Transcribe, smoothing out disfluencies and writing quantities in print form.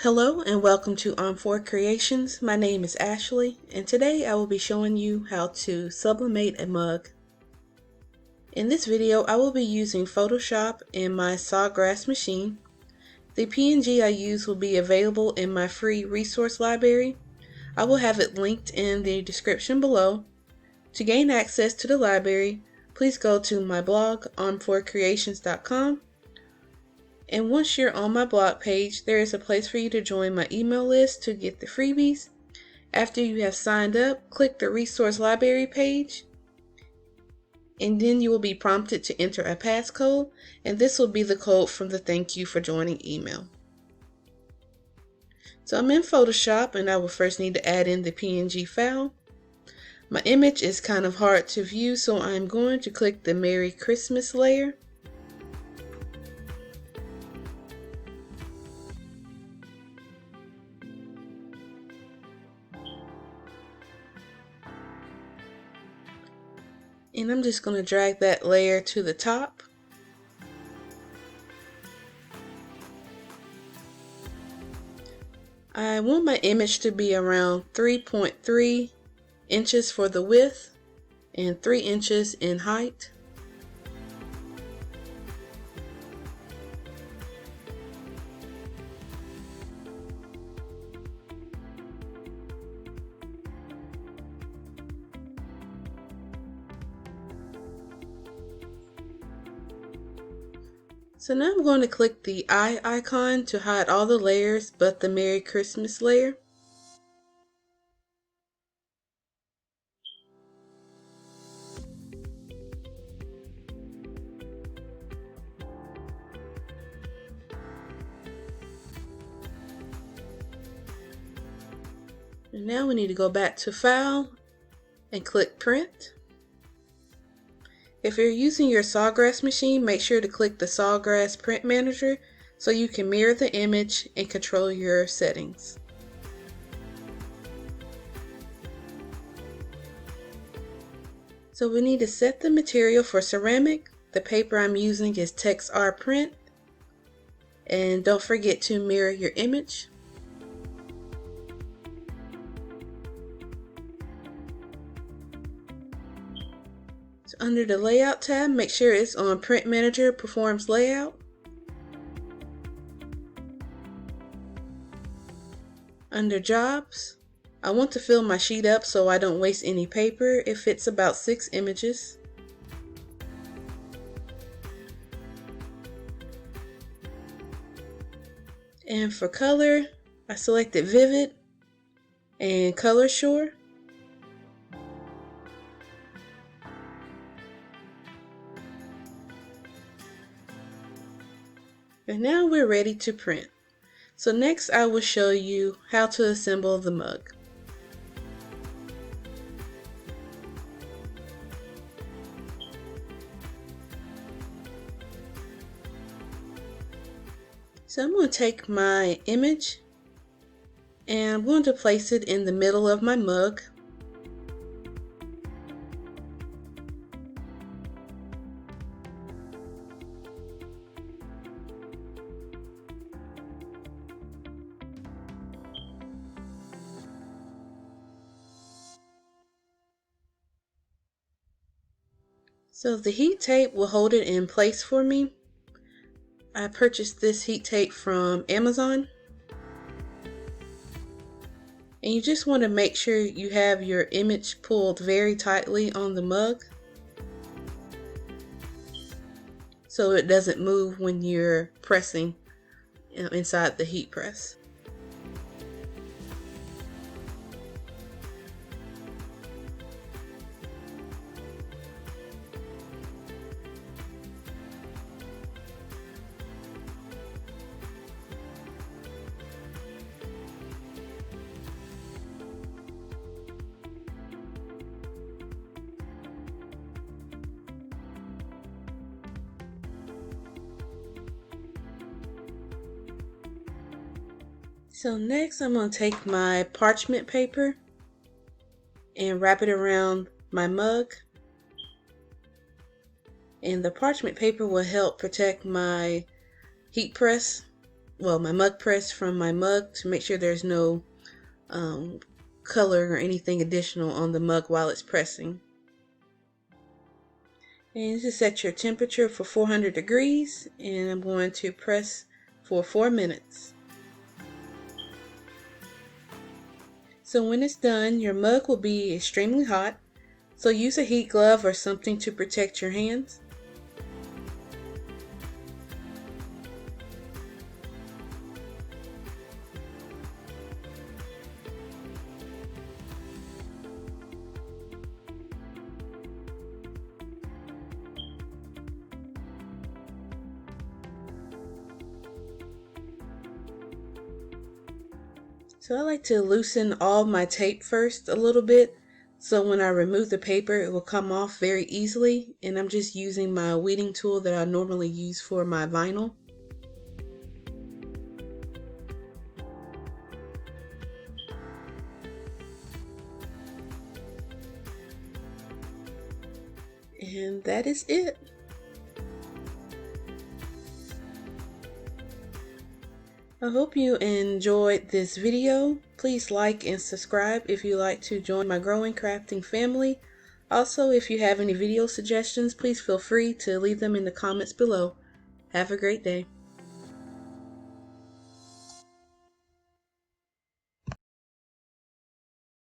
Hello and welcome to On4 Creations. My name is Ashley and today I will be showing you how to sublimate a mug. In this video I will be using Photoshop and my Sawgrass machine. The PNG I use will be available in my free resource library. I will have it linked in the description below. To gain access to the library, please go to my blog on4creations.com. And once you're on my blog page, there is a place for you to join my email list to get the freebies. After you have signed up, click the resource library page, and then you will be prompted to enter a passcode, and this will be the code from the thank you for joining email. So I'm in Photoshop and I will first need to add in the PNG file. My image is kind of hard to view, so I'm going to click the Merry Christmas layer. And I'm just going to drag that layer to the top. I want my image to be around 3.3 inches for the width and 3 inches in height. So now I'm going to click the eye icon to hide all the layers but the Merry Christmas layer. And now we need to go back to File and click Print. If you're using your Sawgrass machine, make sure to click the Sawgrass Print Manager so you can mirror the image and control your settings. So we need to set the material for ceramic. The paper I'm using is TextR Print. And don't forget to mirror your image. So under the Layout tab, make sure it's on Print Manager Performs Layout. Under Jobs, I want to fill my sheet up so I don't waste any paper. It fits about 6 images. And for color, I selected Vivid and Color Sure. And now we're ready to print. So next I will show you how to assemble the mug. So I'm going to take my image and I'm going to place it in the middle of my mug. So the heat tape will hold it in place for me. I purchased this heat tape from Amazon. And you just want to make sure you have your image pulled very tightly on the mug so it doesn't move when you're pressing inside the heat press. So next I'm going to take my parchment paper and wrap it around my mug. And the parchment paper will help protect my heat press my mug press from my mug to make sure there's no color or anything additional on the mug while it's pressing. And just set your temperature for 400 degrees, and I'm going to press for 4 minutes. So when it's done, your mug will be extremely hot, so use a heat glove or something to protect your hands. So I like to loosen all my tape first a little bit, so when I remove the paper it will come off very easily, and I'm just using my weeding tool that I normally use for my vinyl. And that is it. I hope you enjoyed this video. Please like and subscribe if you like to join my growing crafting family. Also, if you have any video suggestions, please feel free to leave them in the comments below. Have a great day.